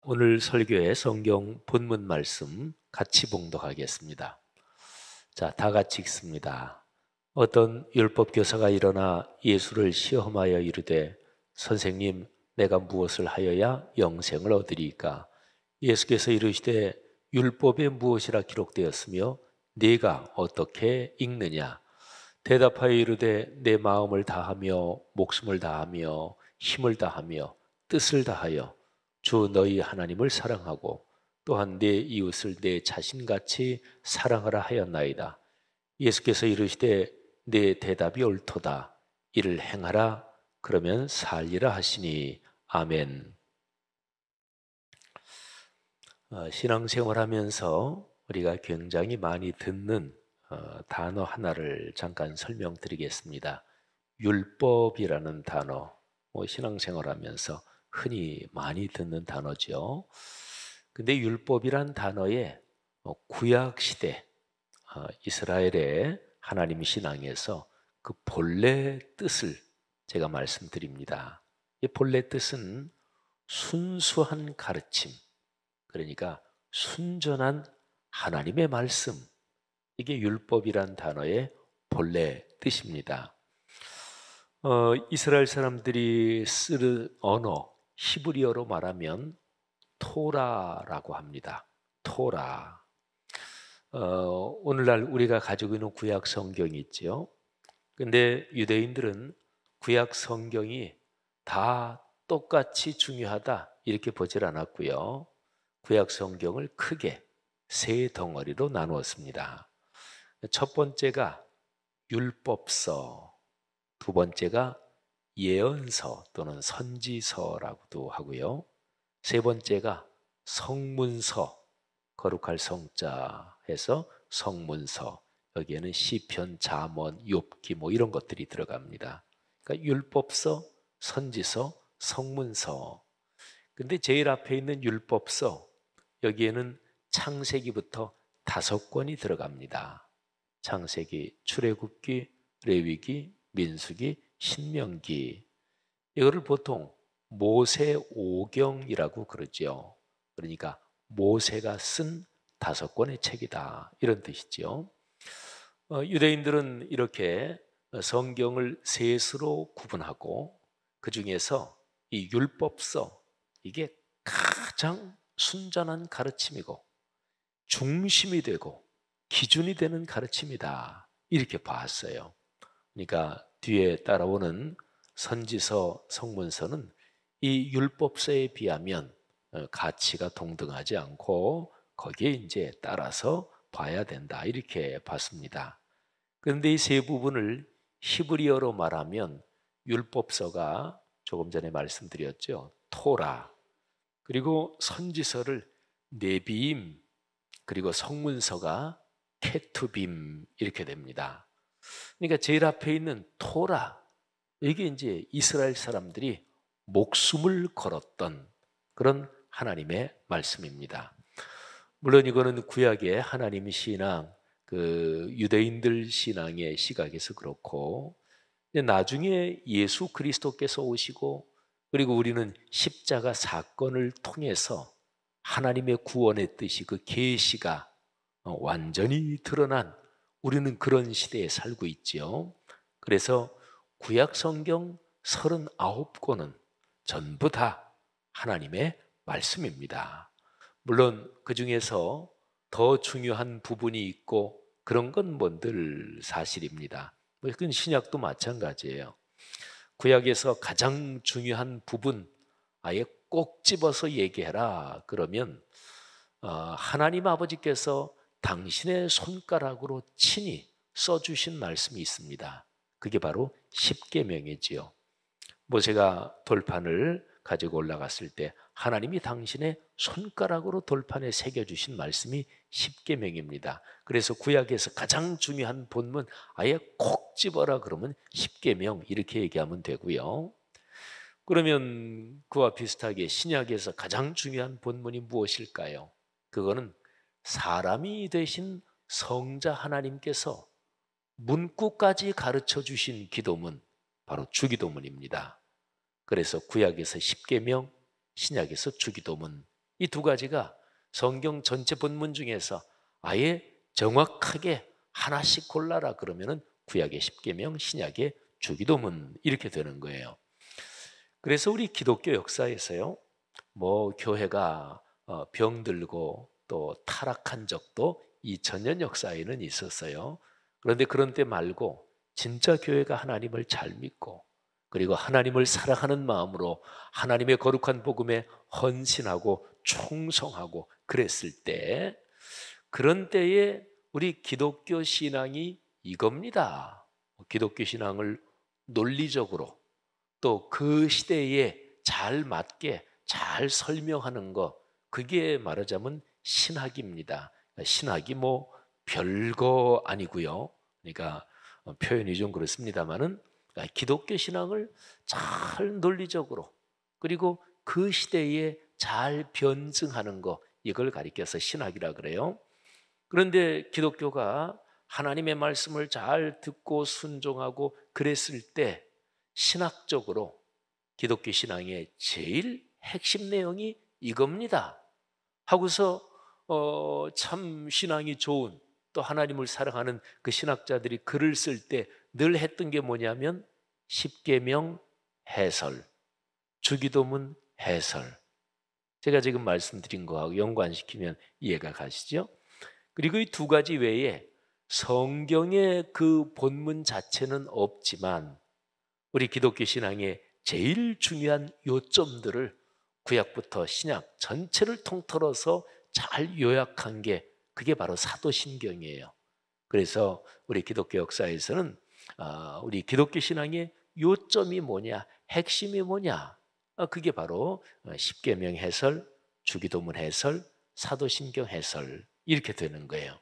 오늘 설교의 성경 본문 말씀 같이 봉독하겠습니다. 자, 다 같이 읽습니다. 어떤 율법 교사가 일어나 예수를 시험하여 이르되 선생님, 내가 무엇을 하여야 영생을 얻으리이까? 예수께서 이르시되 율법에 무엇이라 기록되었으며 네가 어떻게 읽느냐? 대답하여 이르되 내 마음을 다하며 목숨을 다하며 힘을 다하며 뜻을 다하여 주 너희 하나님을 사랑하고 또한 내 이웃을 내 자신같이 사랑하라 하였나이다. 예수께서 이르시되 내 대답이 옳도다. 이를 행하라. 그러면 살리라 하시니 아멘. 신앙생활하면서 우리가 굉장히 많이 듣는 단어 하나를 잠깐 설명드리겠습니다. 율법이라는 단어, 신앙생활하면서 흔히 많이 듣는 단어죠. 근데 율법이란 단어에 구약 시대 이스라엘의 하나님 신앙에서 그 본래 뜻을 제가 말씀드립니다. 이 본래 뜻은 순수한 가르침, 그러니까 순전한 하나님의 말씀, 이게 율법이란 단어의 본래 뜻입니다. 이스라엘 사람들이 쓰는 언어, 히브리어로 말하면 토라라고 합니다. 토라. 오늘날 우리가 가지고 있는 구약 성경이 있죠. 근데 유대인들은 구약 성경이 다 똑같이 중요하다 이렇게 보질 않았고요. 구약 성경을 크게 세 덩어리로 나누었습니다. 첫 번째가 율법서, 두 번째가 예언서 또는 선지서라고도 하고요. 세 번째가 성문서, 거룩할 성자 해서 성문서, 여기에는 시편, 잠언, 욥기 뭐 이런 것들이 들어갑니다. 그러니까 율법서, 선지서, 성문서. 근데 제일 앞에 있는 율법서, 여기에는 창세기부터 5권이 들어갑니다. 창세기, 출애굽기, 레위기, 민수기, 신명기. 이거를 보통 모세오경이라고 그러죠. 그러니까 모세가 쓴 5권의 책이다 이런 뜻이죠. 유대인들은 이렇게 성경을 셋으로 구분하고 그 중에서 이 율법서, 이게 가장 순전한 가르침이고 중심이 되고 기준이 되는 가르침이다 이렇게 봤어요. 그러니까 뒤에 따라오는 선지서, 성문서는 이 율법서에 비하면 가치가 동등하지 않고 거기에 이제 따라서 봐야 된다 이렇게 봤습니다. 그런데 이 세 부분을 히브리어로 말하면 율법서가 조금 전에 말씀드렸죠. 토라, 그리고 선지서를 네비임, 그리고 성문서가 케투빔 이렇게 됩니다. 그러니까 제일 앞에 있는 토라, 이게 이제 이스라엘 사람들이 목숨을 걸었던 그런 하나님의 말씀입니다. 물론 이거는 구약의 하나님 신앙, 그 유대인들 신앙의 시각에서 그렇고, 나중에 예수 그리스도께서 오시고 그리고 우리는 십자가 사건을 통해서 하나님의 구원의 뜻이 그 계시가 완전히 드러난 우리는 그런 시대에 살고 있지요. 그래서 구약 성경 39권은 전부 다 하나님의 말씀입니다. 물론 그 중에서 더 중요한 부분이 있고 그런 건 뭔들 사실입니다. 그건 신약도 마찬가지예요. 구약에서 가장 중요한 부분 아예 꼭 집어서 얘기해라 그러면 하나님 아버지께서 당신의 손가락으로 친히 써주신 말씀이 있습니다. 그게 바로 십계명이지요. 모세가 돌판을 가지고 올라갔을 때 하나님이 당신의 손가락으로 돌판에 새겨주신 말씀이 십계명입니다. 그래서 구약에서 가장 중요한 본문 아예 콕 집어라 그러면 십계명 이렇게 얘기하면 되고요. 그러면 그와 비슷하게 신약에서 가장 중요한 본문이 무엇일까요? 그거는 사람이 되신 성자 하나님께서 문구까지 가르쳐 주신 기도문, 바로 주기도문입니다. 그래서 구약에서 십계명, 신약에서 주기도문, 이 두 가지가 성경 전체 본문 중에서 아예 정확하게 하나씩 골라라 그러면은 구약의 십계명, 신약의 주기도문 이렇게 되는 거예요. 그래서 우리 기독교 역사에서요, 뭐 교회가 병들고 또 타락한 적도 2000년 역사에는 있었어요. 그런데 그런 때 말고 진짜 교회가 하나님을 잘 믿고 그리고 하나님을 사랑하는 마음으로 하나님의 거룩한 복음에 헌신하고 충성하고 그랬을 때, 그런 때에 우리 기독교 신앙이 이겁니다. 기독교 신앙을 논리적으로 또 그 시대에 잘 맞게 잘 설명하는 것, 그게 말하자면 신학입니다. 신학이 뭐 별거 아니고요. 그러니까 표현이 좀 그렇습니다만은 기독교 신앙을 잘 논리적으로 그리고 그 시대에 잘 변증하는 것, 이걸 가리켜서 신학이라 그래요. 그런데 기독교가 하나님의 말씀을 잘 듣고 순종하고 그랬을 때 신학적으로 기독교 신앙의 제일 핵심 내용이 이겁니다 하고서 참 신앙이 좋은 또 하나님을 사랑하는 그 신학자들이 글을 쓸 때 늘 했던 게 뭐냐면 십계명 해설, 주기도문 해설. 제가 지금 말씀드린 거하고 연관시키면 이해가 가시죠? 그리고 이 두 가지 외에 성경의 그 본문 자체는 없지만 우리 기독교 신앙의 제일 중요한 요점들을 구약부터 신약 전체를 통틀어서 잘 요약한 게 그게 바로 사도신경이에요. 그래서 우리 기독교 역사에서는 우리 기독교 신앙의 요점이 뭐냐, 핵심이 뭐냐, 그게 바로 십계명 해설, 주기도문 해설, 사도신경 해설 이렇게 되는 거예요.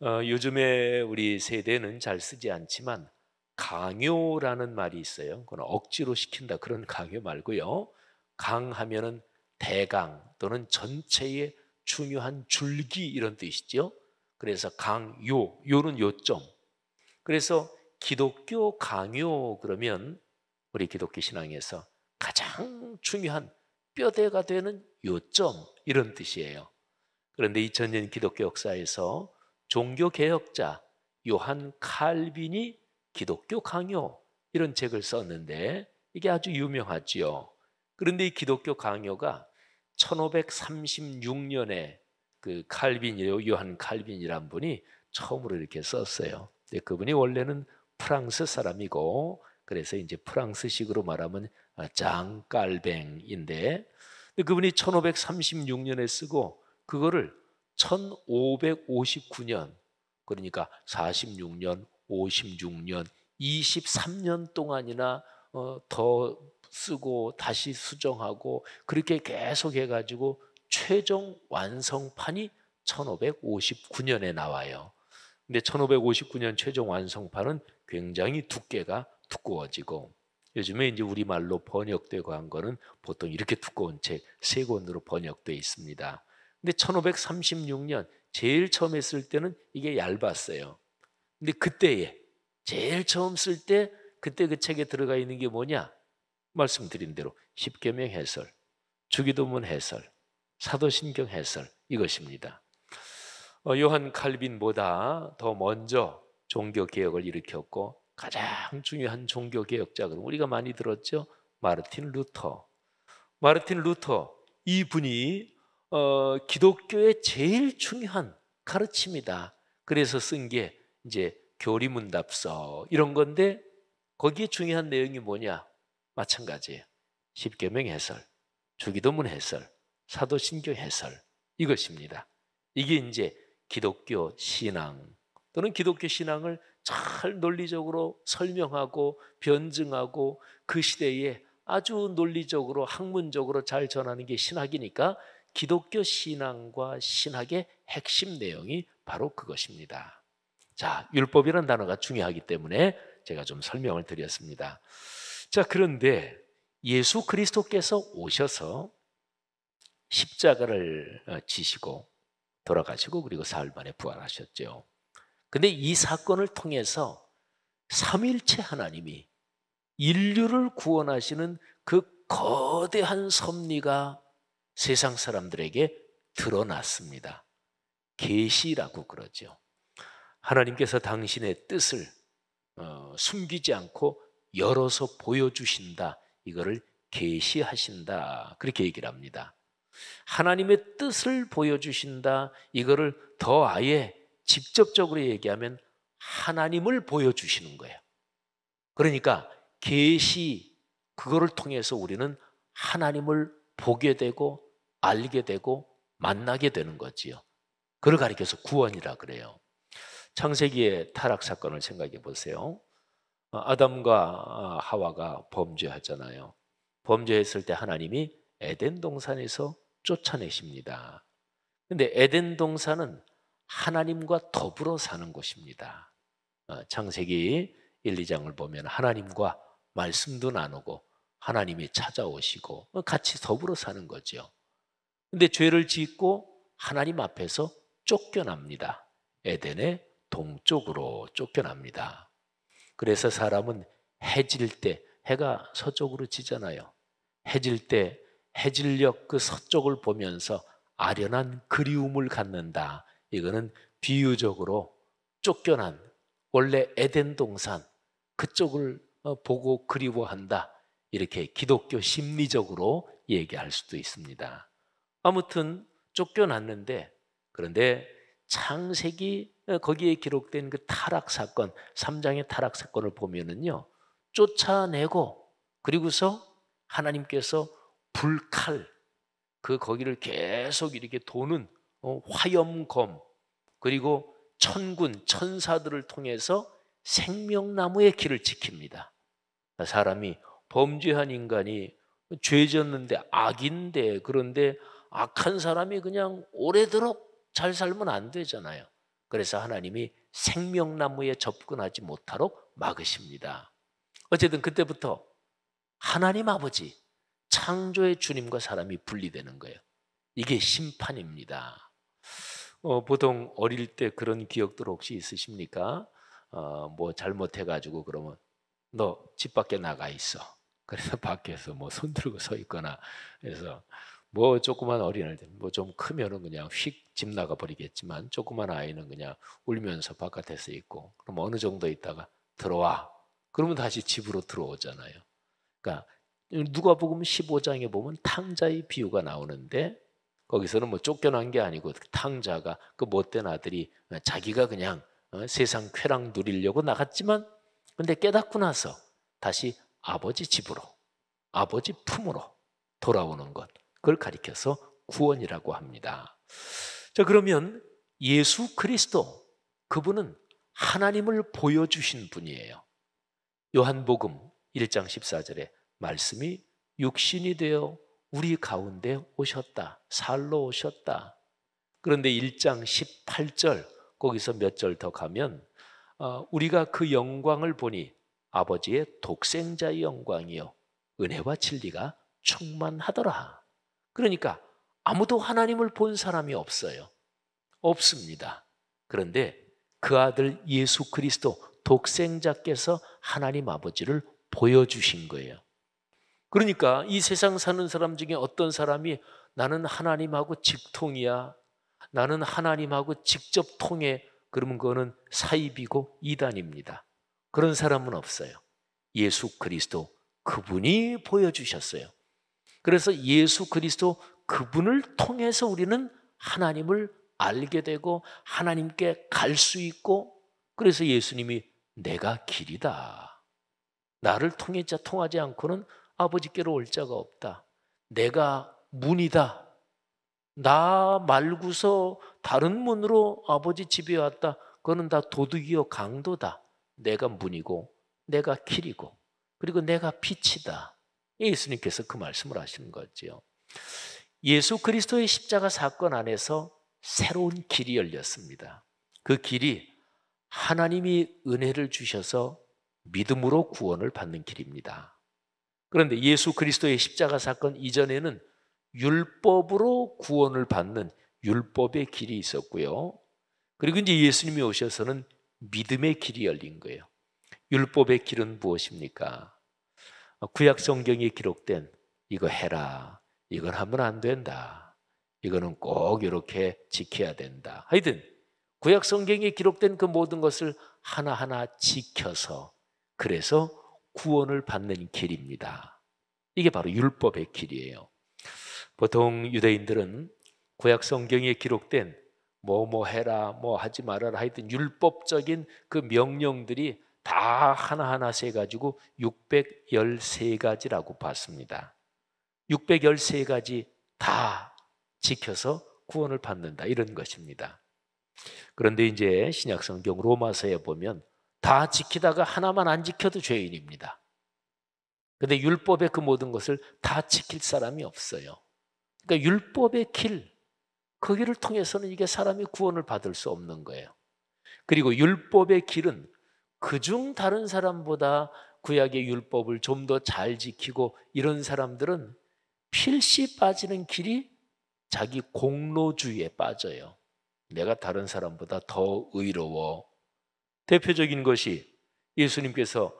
요즘에 우리 세대는 잘 쓰지 않지만 강요라는 말이 있어요. 그건 억지로 시킨다 그런 강요 말고요. 강하면은 대강 또는 전체의 중요한 줄기 이런 뜻이죠. 그래서 강요, 요는 요점. 그래서 기독교 강요 그러면 우리 기독교 신앙에서 가장 중요한 뼈대가 되는 요점 이런 뜻이에요. 그런데 2000년 기독교 역사에서 종교개혁자 요한 칼빈이 기독교 강요 이런 책을 썼는데 이게 아주 유명하지요. 그런데 이 기독교 강요가 1536년에 그 칼빈이요, 요한 칼빈이란 분이 처음으로 이렇게 썼어요. 근데 그분이 원래는 프랑스 사람이고 그래서 이제 프랑스식으로 말하면 장깔뱅인데 그분이 1536년에 쓰고 그거를 1559년, 그러니까 46년, 56년, 23년 동안이나 더 쓰고 다시 수정하고 그렇게 계속 해가지고 최종 완성판이 1559년에 나와요. 근데 1559년 최종 완성판은 굉장히 두께가 두꺼워지고 요즘에 이제 우리말로 번역되고 한 거는 보통 이렇게 두꺼운 책 3권으로 번역되어 있습니다. 근데 1536년 제일 처음 했을 때는 이게 얇았어요. 근데 그때에 제일 처음 쓸 때 그때 그 책에 들어가 있는 게 뭐냐? 말씀드린 대로 십계명 해설, 주기도문 해설, 사도신경 해설 이것입니다. 요한 칼빈보다 더 먼저 종교개혁을 일으켰고 가장 중요한 종교개혁자, 그럼 우리가 많이 들었죠? 마르틴 루터. 마르틴 루터 이분이 기독교의 제일 중요한 가르침이다. 그래서 쓴 게 이제 교리문답서 이런 건데 거기에 중요한 내용이 뭐냐? 마찬가지예요. 십계명 해설, 주기도문 해설, 사도신경 해설 이것입니다. 이게 이제 기독교 신앙 또는 기독교 신앙을 잘 논리적으로 설명하고 변증하고 그 시대에 아주 논리적으로 학문적으로 잘 전하는 게 신학이니까 기독교 신앙과 신학의 핵심 내용이 바로 그것입니다. 자, 율법이라는 단어가 중요하기 때문에 제가 좀 설명을 드렸습니다. 자, 그런데 예수 그리스도께서 오셔서 십자가를 지시고 돌아가시고 그리고 사흘 만에 부활하셨죠. 근데 이 사건을 통해서 삼위일체 하나님이 인류를 구원하시는 그 거대한 섭리가 세상 사람들에게 드러났습니다. 계시라고 그러죠. 하나님께서 당신의 뜻을 숨기지 않고 열어서 보여주신다. 이거를 계시하신다. 그렇게 얘기를 합니다. 하나님의 뜻을 보여주신다. 이거를 더 아예 직접적으로 얘기하면 하나님을 보여주시는 거예요. 그러니까 계시, 그거를 통해서 우리는 하나님을 보게 되고 알게 되고 만나게 되는 거지요. 그걸 가리켜서 구원이라 그래요. 창세기의 타락 사건을 생각해 보세요. 아담과 하와가 범죄하잖아요. 범죄했을 때 하나님이 에덴 동산에서 쫓아내십니다. 근데 에덴 동산은 하나님과 더불어 사는 곳입니다. 창세기 1, 2장을 보면 하나님과 말씀도 나누고 하나님이 찾아오시고 같이 더불어 사는 거죠. 근데 죄를 짓고 하나님 앞에서 쫓겨납니다. 에덴의 동쪽으로 쫓겨납니다. 그래서 사람은 해질 때, 해가 서쪽으로 지잖아요. 해질 때 해질녘 그 서쪽을 보면서 아련한 그리움을 갖는다. 이거는 비유적으로 쫓겨난 원래 에덴 동산 그쪽을 보고 그리워한다. 이렇게 기독교 심리적으로 얘기할 수도 있습니다. 아무튼 쫓겨났는데, 그런데 창세기 거기에 기록된 그 타락 사건, 3장의 타락 사건을 보면은요, 쫓아내고 그리고서 하나님께서 불칼, 그 거기를 계속 이렇게 도는 화염검, 그리고 천군 천사들을 통해서 생명나무의 길을 지킵니다. 사람이 범죄한 인간이 죄졌는데 악인데, 그런데 악한 사람이 그냥 오래도록 잘 살면 안 되잖아요. 그래서 하나님이 생명나무에 접근하지 못하도록 막으십니다. 어쨌든 그때부터 하나님 아버지, 창조의 주님과 사람이 분리되는 거예요. 이게 심판입니다. 보통 어릴 때 그런 기억들 혹시 있으십니까? 뭐 잘못해가지고 그러면 너 집 밖에 나가 있어. 그래서 밖에서 뭐 손 들고 서 있거나, 그래서 뭐 조그만 어린애들, 뭐 좀 크면은 그냥 휙 집 나가 버리겠지만, 조그만 아이는 그냥 울면서 바깥에서 있고, 그럼 어느 정도 있다가 들어와. 그러면 다시 집으로 들어오잖아요. 그러니까 누가복음 15장에 보면 탕자의 비유가 나오는데, 거기서는 뭐 쫓겨난 게 아니고 탕자가, 그 못된 아들이 자기가 그냥 세상 쾌락 누리려고 나갔지만, 근데 깨닫고 나서 다시 아버지 집으로, 아버지 품으로 돌아오는 것, 그걸 가리켜서 구원이라고 합니다. 자, 그러면 예수 그리스도, 그분은 하나님을 보여주신 분이에요. 요한복음 1장 14절에 말씀이 육신이 되어 우리 가운데 오셨다, 살러 오셨다. 그런데 1장 18절, 거기서 몇 절 더 가면 우리가 그 영광을 보니 아버지의 독생자의 영광이요 은혜와 진리가 충만하더라. 그러니까 아무도 하나님을 본 사람이 없어요. 없습니다. 그런데 그 아들 예수 그리스도 독생자께서 하나님 아버지를 보여주신 거예요. 그러니까 이 세상 사는 사람 중에 어떤 사람이 나는 하나님하고 직통이야, 나는 하나님하고 직접 통해, 그러면 그거는 사입이고 이단입니다. 그런 사람은 없어요. 예수 그리스도 그분이 보여주셨어요. 그래서 예수 그리스도 그분을 통해서 우리는 하나님을 알게 되고 하나님께 갈 수 있고, 그래서 예수님이 내가 길이다, 나를 통하지 않고는 아버지께로 올 자가 없다, 내가 문이다, 나 말고서 다른 문으로 아버지 집에 왔다, 그거는 다 도둑이요 강도다, 내가 문이고 내가 길이고 그리고 내가 빛이다. 예수님께서 그 말씀을 하시는 거죠. 예수 그리스도의 십자가 사건 안에서 새로운 길이 열렸습니다. 그 길이 하나님이 은혜를 주셔서 믿음으로 구원을 받는 길입니다. 그런데 예수 그리스도의 십자가 사건 이전에는 율법으로 구원을 받는 율법의 길이 있었고요. 그리고 이제 예수님이 오셔서는 믿음의 길이 열린 거예요. 율법의 길은 무엇입니까? 구약 성경에 기록된 이거 해라, 이건 하면 안 된다. 이거는 꼭 이렇게 지켜야 된다. 하여튼 구약 성경에 기록된 그 모든 것을 하나하나 지켜서 그래서 구원을 받는 길입니다. 이게 바로 율법의 길이에요. 보통 유대인들은 구약 성경에 기록된 뭐 해라, 뭐 하지 말아라 하여튼 율법적인 그 명령들이 다 하나하나 세가지고 613가지라고 봤습니다. 613가지 다 지켜서 구원을 받는다 이런 것입니다. 그런데 이제 신약 성경 로마서에 보면 다 지키다가 하나만 안 지켜도 죄인입니다. 그런데 율법의 그 모든 것을 다 지킬 사람이 없어요. 그러니까 율법의 길, 거기를 통해서는 이게 사람이 구원을 받을 수 없는 거예요. 그리고 율법의 길은 그중 다른 사람보다 구약의 율법을 좀 더 잘 지키고 이런 사람들은 필시 빠지는 길이 자기 공로주의에 빠져요. 내가 다른 사람보다 더 의로워. 대표적인 것이 예수님께서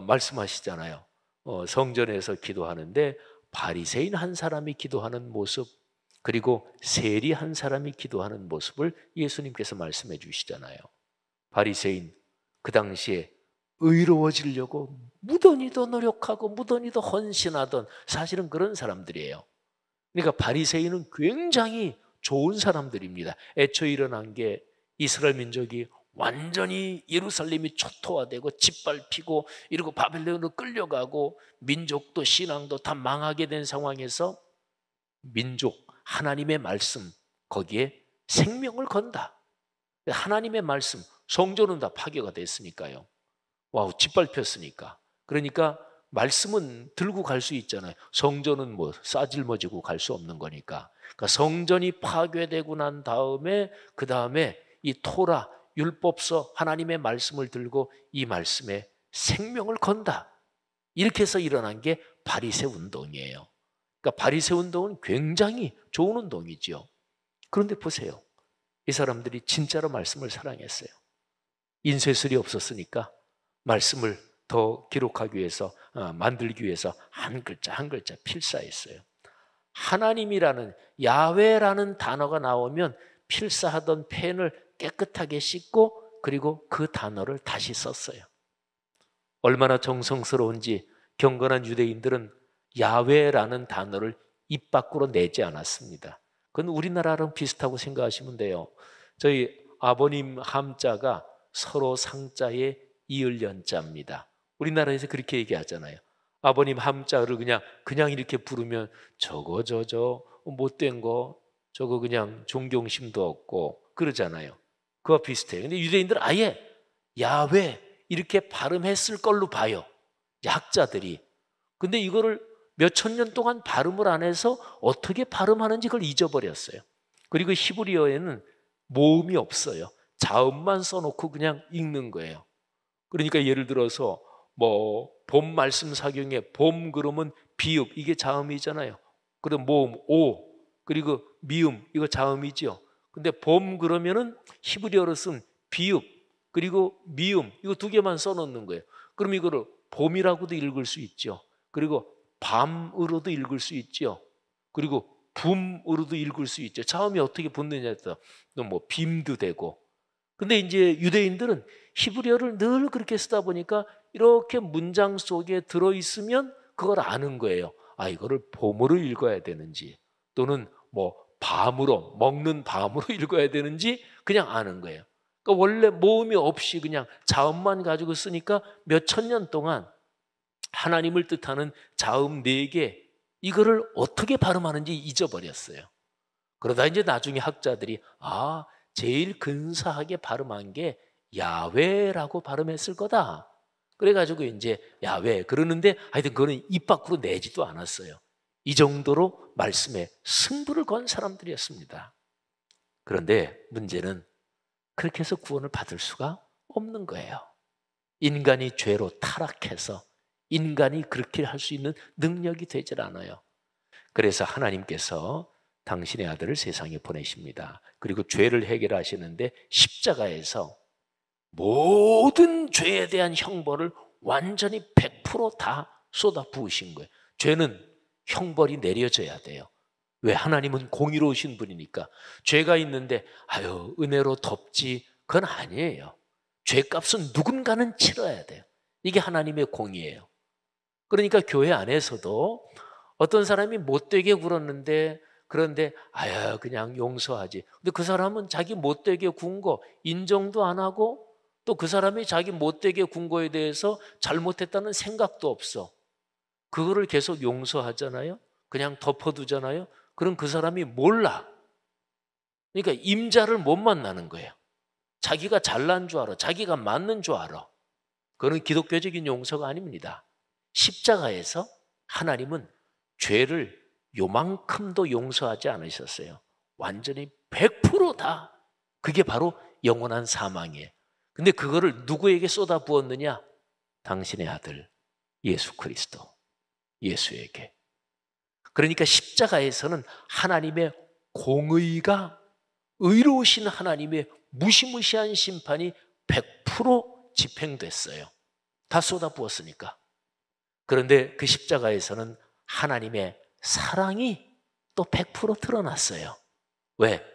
말씀하시잖아요. 성전에서 기도하는데 바리새인 한 사람이 기도하는 모습, 그리고 세리 한 사람이 기도하는 모습을 예수님께서 말씀해 주시잖아요. 바리새인, 그 당시에 의로워지려고 무던히 더 노력하고 무던히 더 헌신하던 사실은 그런 사람들이에요. 그러니까 바리새인은 굉장히 좋은 사람들입니다. 애초에 일어난 게 이스라엘 민족이 완전히 예루살렘이 초토화되고 짓밟히고 이러고 바벨론으로 끌려가고 민족도 신앙도 다 망하게 된 상황에서 민족, 하나님의 말씀 거기에 생명을 건다. 하나님의 말씀, 성전은 다 파괴가 됐으니까요. 와우, 짓밟혔으니까. 그러니까 말씀은 들고 갈 수 있잖아요. 성전은 뭐 싸질머지고 갈 수 없는 거니까. 그러니까 성전이 파괴되고 난 다음에 그 다음에 이 토라, 율법서 하나님의 말씀을 들고 이 말씀에 생명을 건다. 이렇게 해서 일어난 게 바리새 운동이에요. 그러니까 바리새 운동은 굉장히 좋은 운동이죠. 그런데 보세요. 이 사람들이 진짜로 말씀을 사랑했어요. 인쇄술이 없었으니까 말씀을 더 기록하기 위해서 만들기 위해서 한 글자 한 글자 필사했어요. 하나님이라는 야훼라는 단어가 나오면 필사하던 펜을 깨끗하게 씻고 그리고 그 단어를 다시 썼어요. 얼마나 정성스러운지 경건한 유대인들은 야훼라는 단어를 입 밖으로 내지 않았습니다. 그건 우리나라랑 비슷하고 생각하시면 돼요. 저희 아버님 함자가 서로 상자에 이을 연자입니다. 우리나라에서 그렇게 얘기하잖아요. 아버님 함자를 그냥 이렇게 부르면 저거 못된 거 저거 그냥 존경심도 없고 그러잖아요. 그와 비슷해요. 근데 유대인들은 아예 야훼 이렇게 발음했을 걸로 봐요. 약자들이. 근데 이거를 몇천 년 동안 발음을 안 해서 어떻게 발음하는지 그걸 잊어버렸어요. 그리고 히브리어에는 모음이 없어요. 자음만 써놓고 그냥 읽는 거예요. 그러니까 예를 들어서 뭐 봄 말씀 사경에 봄 그러면 비읍 이게 자음이잖아요. 그럼 모음 오 그리고 미음 이거 자음이죠. 근데 봄 그러면은 히브리어로 쓴 비읍 그리고 미음 이거 두 개만 써놓는 거예요. 그럼 이거를 봄이라고도 읽을 수 있죠. 그리고 밤으로도 읽을 수 있죠. 그리고 붐으로도 읽을 수 있죠. 자음이 어떻게 붙느냐에 따라 뭐 빔도 되고. 근데 이제 유대인들은 히브리어를 늘 그렇게 쓰다 보니까 이렇게 문장 속에 들어있으면 그걸 아는 거예요. 아, 이거를 봄으로 읽어야 되는지 또는 뭐 밤으로 먹는 밤으로 읽어야 되는지 그냥 아는 거예요. 그러니까 원래 모음이 없이 그냥 자음만 가지고 쓰니까 몇천 년 동안 하나님을 뜻하는 자음 4개 이거를 어떻게 발음하는지 잊어버렸어요. 그러다 이제 나중에 학자들이 제일 근사하게 발음한 게 야훼라고 발음했을 거다. 그래가지고 이제 야훼 그러는데 하여튼 그거는 입 밖으로 내지도 않았어요. 이 정도로 말씀에 승부를 건 사람들이었습니다. 그런데 문제는 그렇게 해서 구원을 받을 수가 없는 거예요. 인간이 죄로 타락해서 인간이 그렇게 할 수 있는 능력이 되질 않아요. 그래서 하나님께서 당신의 아들을 세상에 보내십니다. 그리고 죄를 해결하시는데 십자가에서 모든 죄에 대한 형벌을 완전히 100%다 쏟아 부으신 거예요. 죄는 형벌이 내려져야 돼요. 왜? 하나님은 공의로우신 분이니까. 죄가 있는데 아유 은혜로 덮지, 그건 아니에요. 죄값은 누군가는 치러야 돼요. 이게 하나님의 공의예요. 그러니까 교회 안에서도 어떤 사람이 못되게 굴었는데, 그런데 아야 그냥 용서하지. 근데 그 사람은 자기 못되게 군 거 인정도 안 하고, 또 그 사람이 자기 못되게 군 거에 대해서 잘못했다는 생각도 없어. 그거를 계속 용서하잖아요. 그냥 덮어두잖아요. 그럼 그 사람이 몰라. 그러니까 임자를 못 만나는 거예요. 자기가 잘난 줄 알아. 자기가 맞는 줄 알아. 그건 기독교적인 용서가 아닙니다. 십자가에서 하나님은 죄를 요만큼도 용서하지 않으셨어요. 완전히 100%다. 그게 바로 영원한 사망이에요. 근데 그거를 누구에게 쏟아부었느냐? 당신의 아들 예수 그리스도, 예수에게. 그러니까 십자가에서는 하나님의 공의가, 의로우신 하나님의 무시무시한 심판이 100% 집행됐어요. 다 쏟아부었으니까. 그런데 그 십자가에서는 하나님의 사랑이 또 100% 드러났어요. 왜?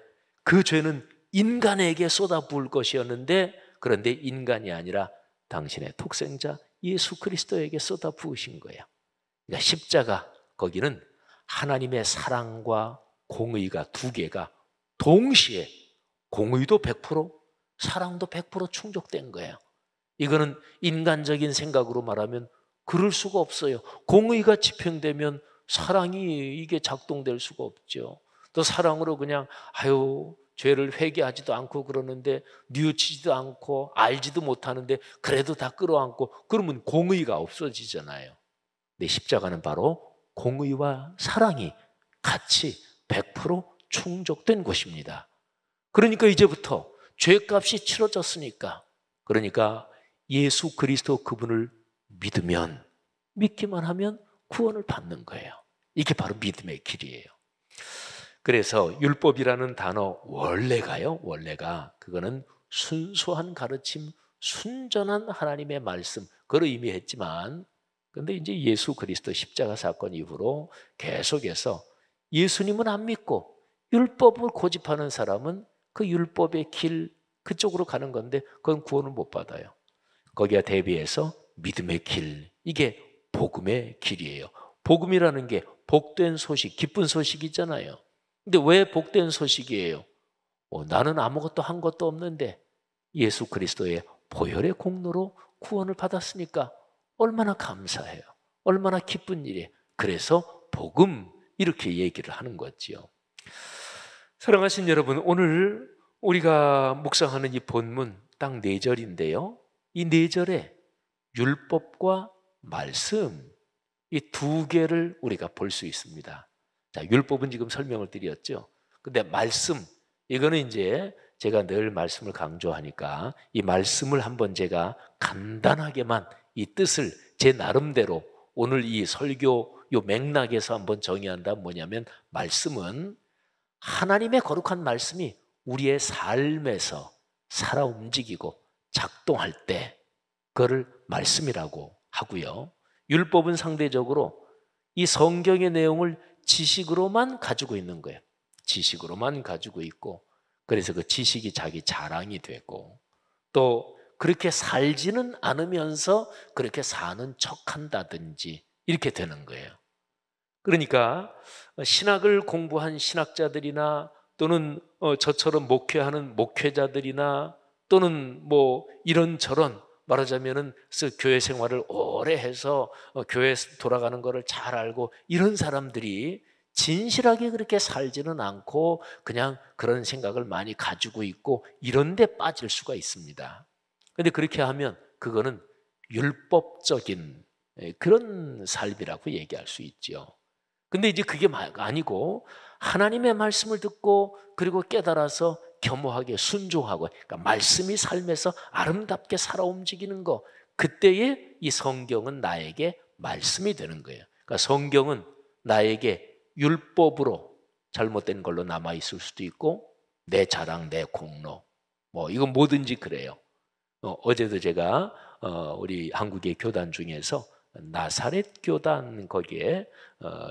그 죄는 인간에게 쏟아부을 것이었는데, 그런데 인간이 아니라 당신의 독생자 예수 그리스도에게 쏟아부으신 거예요. 그러니까 십자가, 거기는 하나님의 사랑과 공의가 두 개가 동시에, 공의도 100%, 사랑도 100% 충족된 거예요. 이거는 인간적인 생각으로 말하면 그럴 수가 없어요. 공의가 집행되면 사랑이 이게 작동될 수가 없죠. 또 사랑으로 그냥 아유 죄를 회개하지도 않고 그러는데, 뉘우치지도 않고 알지도 못하는데 그래도 다 끌어안고, 그러면 공의가 없어지잖아요. 근데 십자가는 바로 공의와 사랑이 같이 100% 충족된 것입니다. 그러니까 이제부터 죄값이 치러졌으니까, 그러니까 예수 그리스도 그분을 믿으면, 믿기만 하면 구원을 받는 거예요. 이게 바로 믿음의 길이에요. 그래서 율법이라는 단어 원래가요, 원래가 그거는 순수한 가르침, 순전한 하나님의 말씀, 그걸 의미했지만, 근데 이제 예수 그리스도 십자가 사건 이후로 계속해서 예수님은 안 믿고 율법을 고집하는 사람은 그 율법의 길, 그쪽으로 가는 건데 그건 구원을 못 받아요. 거기에 대비해서 믿음의 길, 이게 복음의 길이에요. 복음이라는 게 복된 소식, 기쁜 소식이잖아요. 근데 왜 복된 소식이에요? 나는 아무것도 한 것도 없는데 예수 그리스도의 보혈의 공로로 구원을 받았으니까 얼마나 감사해요. 얼마나 기쁜 일이에요. 그래서 복음, 이렇게 얘기를 하는 거지요. 사랑하신 여러분, 오늘 우리가 묵상하는 이 본문 딱 4절인데요. 이 4절에 율법과 말씀, 이 두 개를 우리가 볼 수 있습니다. 자, 율법은 지금 설명을 드렸죠. 근데 말씀, 이거는 이제 제가 늘 말씀을 강조하니까 이 말씀을 한번 제가 간단하게만 이 뜻을 제 나름대로 오늘 이 설교 요 맥락에서 한번 정의한다면 뭐냐면, 말씀은 하나님의 거룩한 말씀이 우리의 삶에서 살아 움직이고 작동할 때 그거를 말씀이라고 하고요. 율법은 상대적으로 이 성경의 내용을 지식으로만 가지고 있는 거예요. 지식으로만 가지고 있고, 그래서 그 지식이 자기 자랑이 되고, 또 그렇게 살지는 않으면서 그렇게 사는 척한다든지 이렇게 되는 거예요. 그러니까 신학을 공부한 신학자들이나 또는 저처럼 목회하는 목회자들이나 또는 뭐 이런저런, 말하자면은 교회 생활을 오래 해서 교회 돌아가는 거를 잘 알고 이런 사람들이 진실하게 그렇게 살지는 않고 그냥 그런 생각을 많이 가지고 있고 이런 데 빠질 수가 있습니다. 그런데 그렇게 하면 그거는 율법적인 그런 삶이라고 얘기할 수 있죠. 근데 이제 그게 아니고 하나님의 말씀을 듣고 그리고 깨달아서 겸허하게 순종하고, 그러니까 말씀이 삶에서 아름답게 살아 움직이는 거, 그때에 이 성경은 나에게 말씀이 되는 거예요. 그러니까 성경은 나에게 율법으로 잘못된 걸로 남아 있을 수도 있고, 내 자랑, 내 공로, 뭐 이건 뭐든지 그래요. 어제도 제가 우리 한국의 교단 중에서 나사렛 교단 거기에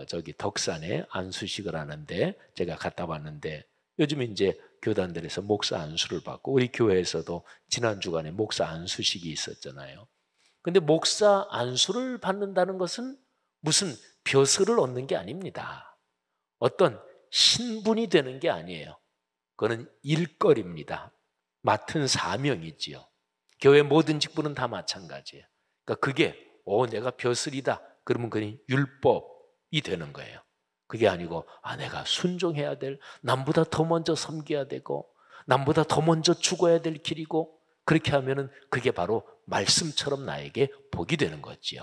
저기 덕산에 안수식을 하는데 제가 갔다 왔는데 요즘 이제 교단들에서 목사 안수를 받고 우리 교회에서도 지난 주간에 목사 안수식이 있었잖아요. 근데 목사 안수를 받는다는 것은 무슨 벼슬을 얻는 게 아닙니다. 어떤 신분이 되는 게 아니에요. 그거는 일거리입니다. 맡은 사명이지요. 교회 모든 직분은 다 마찬가지예요. 그러니까 그게 내가 벼슬이다. 그러면 그게 율법이 되는 거예요. 그게 아니고 내가 순종해야 될, 남보다 더 먼저 섬겨야 되고 남보다 더 먼저 죽어야 될 길이고 그렇게 하면은 그게 바로 말씀처럼 나에게 복이 되는 거지요.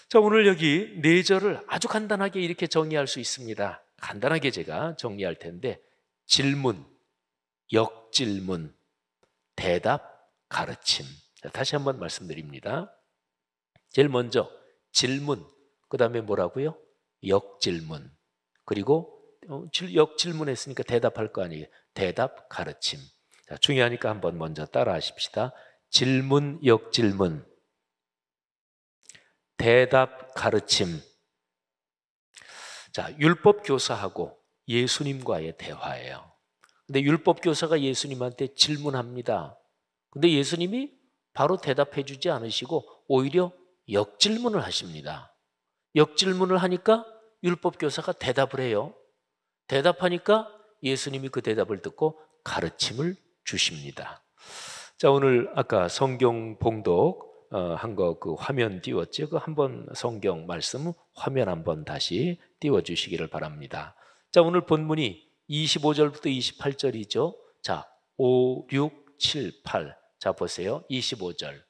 자, 오늘 여기 4절을 아주 간단하게 이렇게 정리할 수 있습니다. 간단하게 제가 정리할 텐데 질문, 역질문, 대답, 가르침. 자, 다시 한번 말씀드립니다. 제일 먼저 질문, 그 다음에 뭐라고요? 역질문. 그리고 역질문했으니까 대답할 거 아니에요. 대답, 가르침. 자, 중요하니까 한번 먼저 따라 하십시다. 질문, 역질문, 대답, 가르침. 자, 율법 교사하고 예수님과의 대화예요. 근데 율법 교사가 예수님한테 질문합니다. 근데 예수님이 바로 대답해 주지 않으시고 오히려 역질문을 하십니다. 역질문을 하니까 율법 교사가 대답을 해요. 대답하니까 예수님이 그 대답을 듣고 가르침을 주십니다. 자, 오늘 아까 성경 봉독 한 거 그 화면 띄웠죠? 그 한번 성경 말씀 화면 한번 다시 띄워 주시기를 바랍니다. 자, 오늘 본문이 25절부터 28절이죠. 자, 5, 6, 7, 8. 자, 보세요. 25절.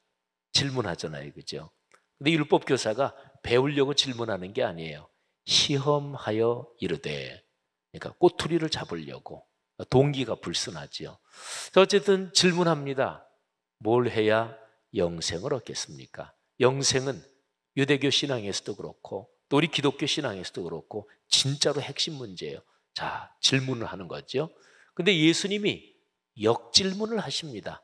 질문하잖아요. 그죠? 근데 율법 교사가 배우려고 질문하는 게 아니에요. 시험하여 이르되. 그러니까 꼬투리를 잡으려고. 동기가 불순하지요. 자, 어쨌든 질문합니다. 뭘 해야 영생을 얻겠습니까? 영생은 유대교 신앙에서도 그렇고 또 우리 기독교 신앙에서도 그렇고 진짜로 핵심 문제예요. 자, 질문을 하는 거죠. 근데 예수님이 역질문을 하십니다.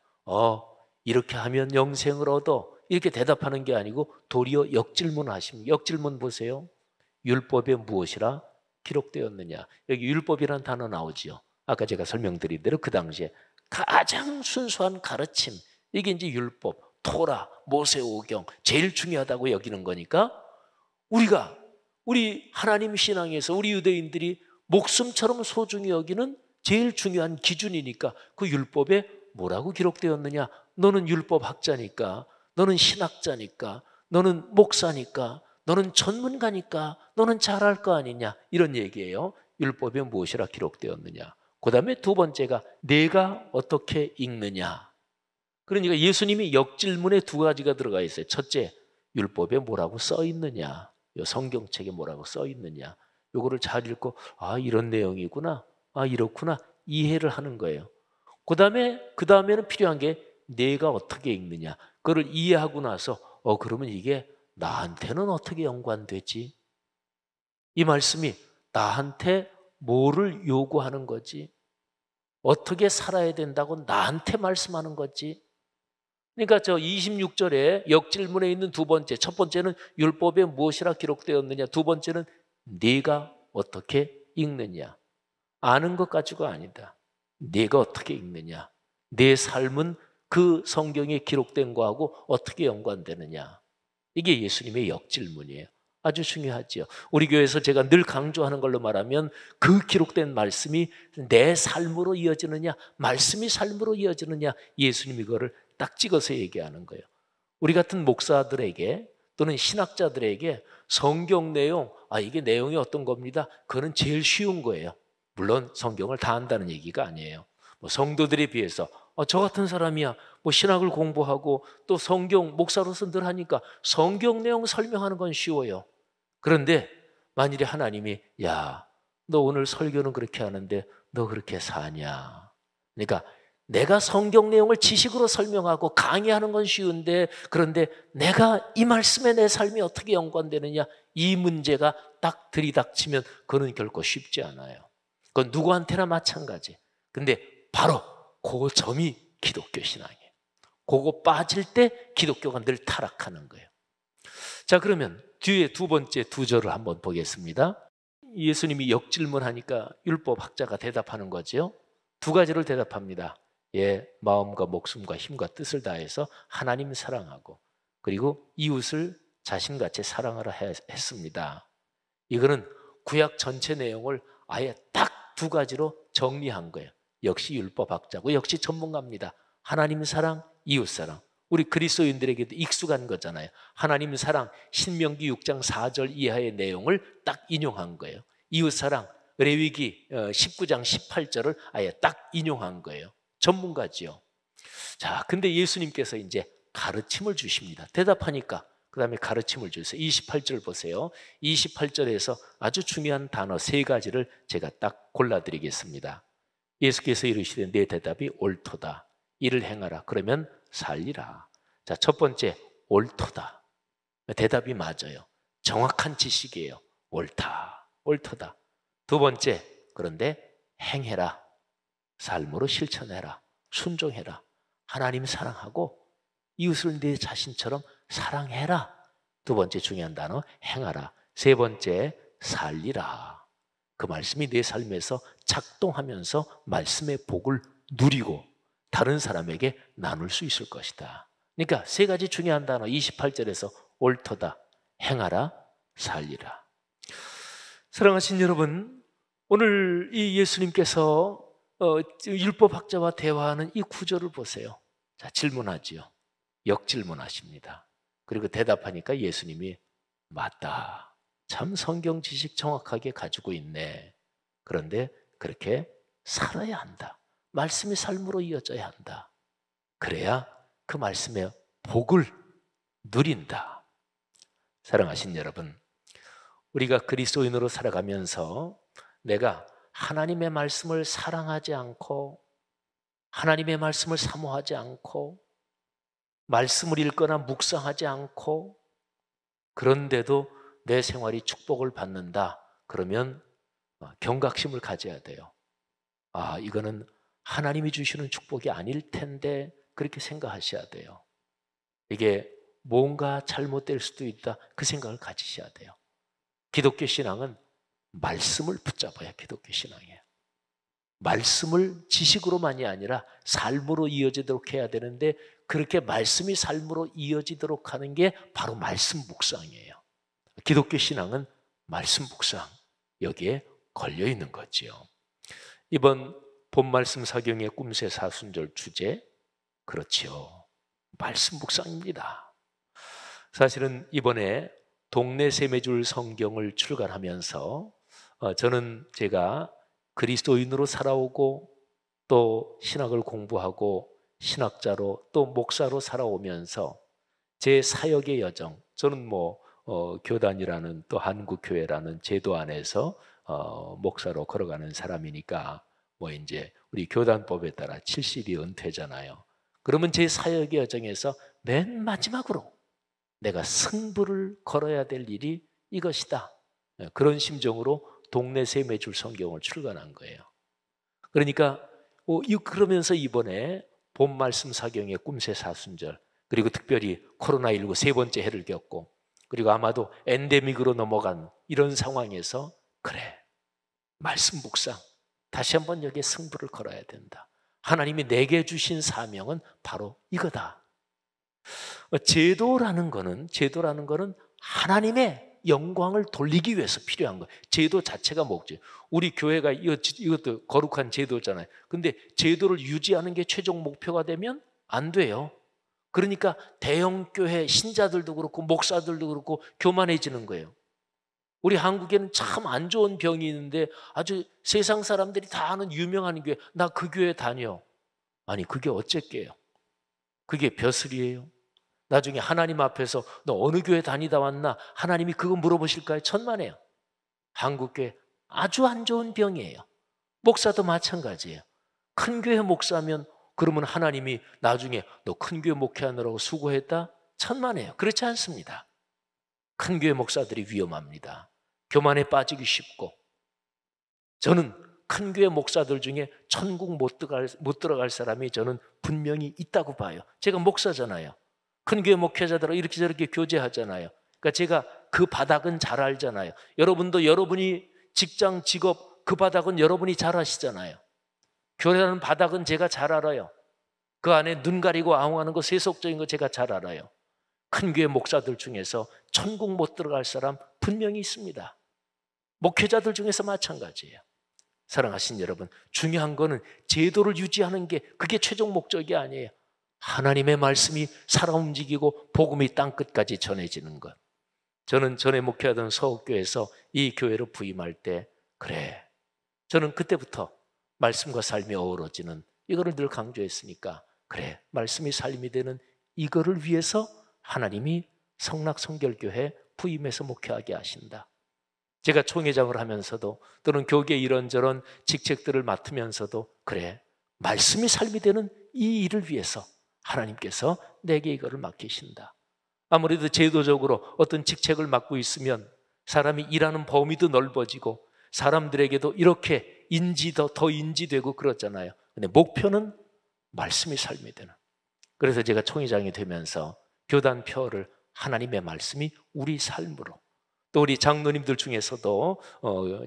이렇게 하면 영생을 얻어. 이렇게 대답하는 게 아니고 도리어 역질문을 하십니다. 역질문 보세요. 율법에 무엇이라 기록되었느냐. 여기 율법이라는 단어 나오지요. 아까 제가 설명드린 대로 그 당시에 가장 순수한 가르침, 이게 이제 율법, 토라, 모세오경 제일 중요하다고 여기는 거니까 우리 하나님 신앙에서 우리 유대인들이 목숨처럼 소중히 여기는 제일 중요한 기준이니까 그 율법에 뭐라고 기록되었느냐? 너는 율법학자니까, 너는 신학자니까, 너는 목사니까, 너는 전문가니까, 너는 잘할 거 아니냐? 이런 얘기예요. 율법에 무엇이라 기록되었느냐? 그 다음에 두 번째가 내가 어떻게 읽느냐? 그러니까 예수님이 역질문에 두 가지가 들어가 있어요. 첫째, 율법에 뭐라고 써 있느냐? 성경책에 뭐라고 써 있느냐? 요거를 잘 읽고 이런 내용이구나. 이렇구나. 이해를 하는 거예요. 그 다음에는 필요한 게 내가 어떻게 읽느냐. 그걸 이해하고 나서 그러면 이게 나한테는 어떻게 연관되지? 이 말씀이 나한테 뭐를 요구하는 거지? 어떻게 살아야 된다고 나한테 말씀하는 거지? 그러니까 저 26절에 역질문에 있는 두 번째, 첫 번째는 율법에 무엇이라 기록되었느냐, 두 번째는 네가 어떻게 읽느냐. 아는 것 가지고 아니다. 네가 어떻게 읽느냐. 내 삶은 그 성경에 기록된 거하고 어떻게 연관되느냐. 이게 예수님의 역질문이에요. 아주 중요하죠. 우리 교회에서 제가 늘 강조하는 걸로 말하면 그 기록된 말씀이 내 삶으로 이어지느냐, 말씀이 삶으로 이어지느냐, 예수님이 그거를 딱 찍어서 얘기하는 거예요. 우리 같은 목사들에게 또는 신학자들에게 성경 내용, 이게 내용이 어떤 겁니다. 그거는 제일 쉬운 거예요. 물론 성경을 다 안다는 얘기가 아니에요. 성도들에 비해서 저 같은 사람이야 신학을 공부하고 또 성경 목사로서 늘 하니까 성경 내용 설명하는 건 쉬워요. 그런데 만일에 하나님이 너 오늘 설교는 그렇게 하는데 너 그렇게 사냐. 그러니까 내가 성경 내용을 지식으로 설명하고 강의하는 건 쉬운데 그런데 내가 이 말씀에 내 삶이 어떻게 연관되느냐, 이 문제가 딱 들이닥치면 그건 결코 쉽지 않아요. 그건 누구한테나 마찬가지. 근데 바로 그 점이 기독교 신앙이에요. 그거 빠질 때 기독교가 늘 타락하는 거예요. 자, 그러면 뒤에 두 번째 두 절을 한번 보겠습니다. 예수님이 역질문하니까 율법학자가 대답하는 거죠. 두 가지를 대답합니다. 예, 마음과 목숨과 힘과 뜻을 다해서 하나님 사랑하고, 그리고 이웃을 자신같이 사랑하라 했습니다. 이거는 구약 전체 내용을 아예 딱 두 가지로 정리한 거예요. 역시 율법학자고 역시 전문가입니다. 하나님 사랑, 이웃 사랑. 우리 그리스도인들에게도 익숙한 거잖아요. 하나님 사랑, 신명기 6장 4절 이하의 내용을 딱 인용한 거예요. 이웃 사랑, 레위기 19장 18절을 아예 딱 인용한 거예요. 전문가지요. 자, 근데 예수님께서 이제 가르침을 주십니다. 대답하니까 그 다음에 가르침을 주세요. 28절 보세요. 28절에서 아주 중요한 단어 세 가지를 제가 딱 골라드리겠습니다. 예수께서 이르시되 내 대답이 옳도다. 이를 행하라. 그러면 살리라. 자, 첫 번째 옳도다. 대답이 맞아요. 정확한 지식이에요. 옳다. 옳도다. 두 번째, 그런데 행해라. 삶으로 실천해라. 순종해라. 하나님 사랑하고 이웃을 내 자신처럼 사랑해라. 두 번째 중요한 단어 행하라. 세 번째 살리라. 그 말씀이 내 삶에서 작동하면서 말씀의 복을 누리고 다른 사람에게 나눌 수 있을 것이다. 그러니까 세 가지 중요한 단어 28절에서 옳도다, 행하라, 살리라. 사랑하신 여러분, 오늘 이 예수님께서 율법학자와 대화하는 이 구절을 보세요. 자, 질문하지요. 역질문하십니다. 그리고 대답하니까 예수님이 맞다. 참 성경 지식 정확하게 가지고 있네. 그런데 그렇게 살아야 한다. 말씀이 삶으로 이어져야 한다. 그래야 그 말씀의 복을 누린다. 사랑하신 여러분, 우리가 그리스도인으로 살아가면서 내가 하나님의 말씀을 사랑하지 않고 하나님의 말씀을 사모하지 않고 말씀을 읽거나 묵상하지 않고 그런데도 내 생활이 축복을 받는다. 그러면 경각심을 가져야 돼요. 아, 이거는 하나님이 주시는 축복이 아닐 텐데 그렇게 생각하셔야 돼요. 이게 뭔가 잘못될 수도 있다. 그 생각을 가지셔야 돼요. 기독교 신앙은 말씀을 붙잡아야 기독교 신앙이에요. 말씀을 지식으로만이 아니라 삶으로 이어지도록 해야 되는데 그렇게 말씀이 삶으로 이어지도록 하는 게 바로 말씀 묵상이에요. 기독교 신앙은 말씀 묵상, 여기에 걸려 있는 거지요. 이번 본 말씀 사경의 꿈새 사순절 주제, 그렇지요. 말씀 묵상입니다. 사실은 이번에 동네 세매줄 성경을 출간하면서 저는 제가 그리스도인으로 살아오고 또 신학을 공부하고 신학자로 또 목사로 살아오면서 제 사역의 여정, 저는 교단이라는 또 한국교회라는 제도 안에서 목사로 걸어가는 사람이니까 이제 우리 교단법에 따라 70이 은퇴잖아요. 그러면 제 사역의 여정에서 맨 마지막으로 내가 승부를 걸어야 될 일이 이것이다. 그런 심정으로 동네 세매줄 성경을 출간한 거예요. 그러니까 그러면서 이번에 본 말씀 사경의 꿈새 사순절, 그리고 특별히 코로나19 세 번째 해를 겪고 그리고 아마도 엔데믹으로 넘어간 이런 상황에서 그래, 말씀 묵상, 다시 한번 여기에 승부를 걸어야 된다. 하나님이 내게 주신 사명은 바로 이거다. 제도라는 거는 하나님의 영광을 돌리기 위해서 필요한 거예요. 제도 자체가 목적. 우리 교회가 이것도 거룩한 제도잖아요. 근데 제도를 유지하는 게 최종 목표가 되면 안 돼요. 그러니까 대형 교회 신자들도 그렇고 목사들도 그렇고 교만해지는 거예요. 우리 한국에는 참 안 좋은 병이 있는데 아주 세상 사람들이 다 아는 유명한 교회, 나 그 교회 다녀. 아니, 그게 어째게요? 그게 벼슬이에요? 나중에 하나님 앞에서 너 어느 교회 다니다 왔나? 하나님이 그거 물어보실까요? 천만에요. 한국교회 아주 안 좋은 병이에요. 목사도 마찬가지예요. 큰 교회 목사면 그러면 하나님이 나중에 너 큰 교회 목회하느라고 수고했다? 천만에요. 그렇지 않습니다. 큰 교회 목사들이 위험합니다. 교만에 빠지기 쉽고, 저는 큰 교회 목사들 중에 천국 못 들어갈 사람이 저는 분명히 있다고 봐요. 제가 목사잖아요. 큰 교회 목회자들하고 이렇게 저렇게 교제하잖아요. 그러니까 제가 그 바닥은 잘 알잖아요. 여러분도 여러분이 직장, 직업 그 바닥은 여러분이 잘 아시잖아요. 교회라는 바닥은 제가 잘 알아요. 그 안에 눈 가리고 아웅하는 거, 세속적인 거 제가 잘 알아요. 큰 교회 목사들 중에서 천국 못 들어갈 사람 분명히 있습니다. 목회자들 중에서 마찬가지예요. 사랑하신 여러분, 중요한 거는 제도를 유지하는 게 그게 최종 목적이 아니에요. 하나님의 말씀이 살아 움직이고 복음이 땅끝까지 전해지는 것. 저는 전에 목회하던 서울교회에서 이 교회로 부임할 때 그래, 저는 그때부터 말씀과 삶이 어우러지는 이거를 늘 강조했으니까 그래, 말씀이 삶이 되는 이거를 위해서 하나님이 성락성결교회 부임해서 목회하게 하신다. 제가 총회장을 하면서도 또는 교계 이런저런 직책들을 맡으면서도 그래, 말씀이 삶이 되는 이 일을 위해서 하나님께서 내게 이거를 맡기신다. 아무래도 제도적으로 어떤 직책을 맡고 있으면 사람이 일하는 범위도 넓어지고 사람들에게도 이렇게 더 인지되고 그렇잖아요. 근데 목표는 말씀이 삶이 되는. 그래서 제가 총회장이 되면서 교단표를 하나님의 말씀이 우리 삶으로, 또 우리 장로님들 중에서도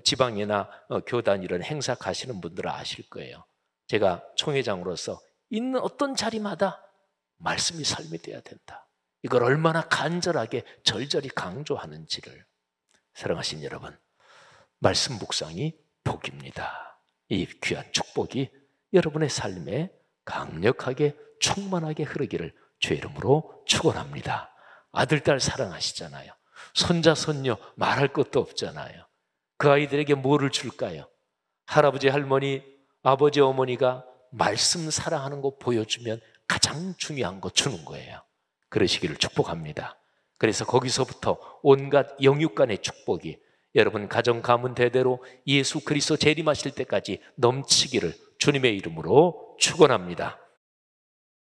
지방이나 교단 이런 행사 가시는 분들은 아실 거예요. 제가 총회장으로서 있는 어떤 자리마다 말씀이 삶이 돼야 된다. 이걸 얼마나 간절하게 절절히 강조하는지를. 사랑하신 여러분, 말씀 묵상이 복입니다. 이 귀한 축복이 여러분의 삶에 강력하게 충만하게 흐르기를 주의 이름으로 축원합니다. 아들, 딸 사랑하시잖아요. 손자, 손녀 말할 것도 없잖아요. 그 아이들에게 뭐를 줄까요? 할아버지, 할머니, 아버지, 어머니가 말씀 사랑하는 거 보여주면 가장 중요한 거 주는 거예요. 그러시기를 축복합니다. 그래서 거기서부터 온갖 영육간의 축복이 여러분 가정, 가문 대대로 예수 그리스도 재림하실 때까지 넘치기를 주님의 이름으로 축원합니다.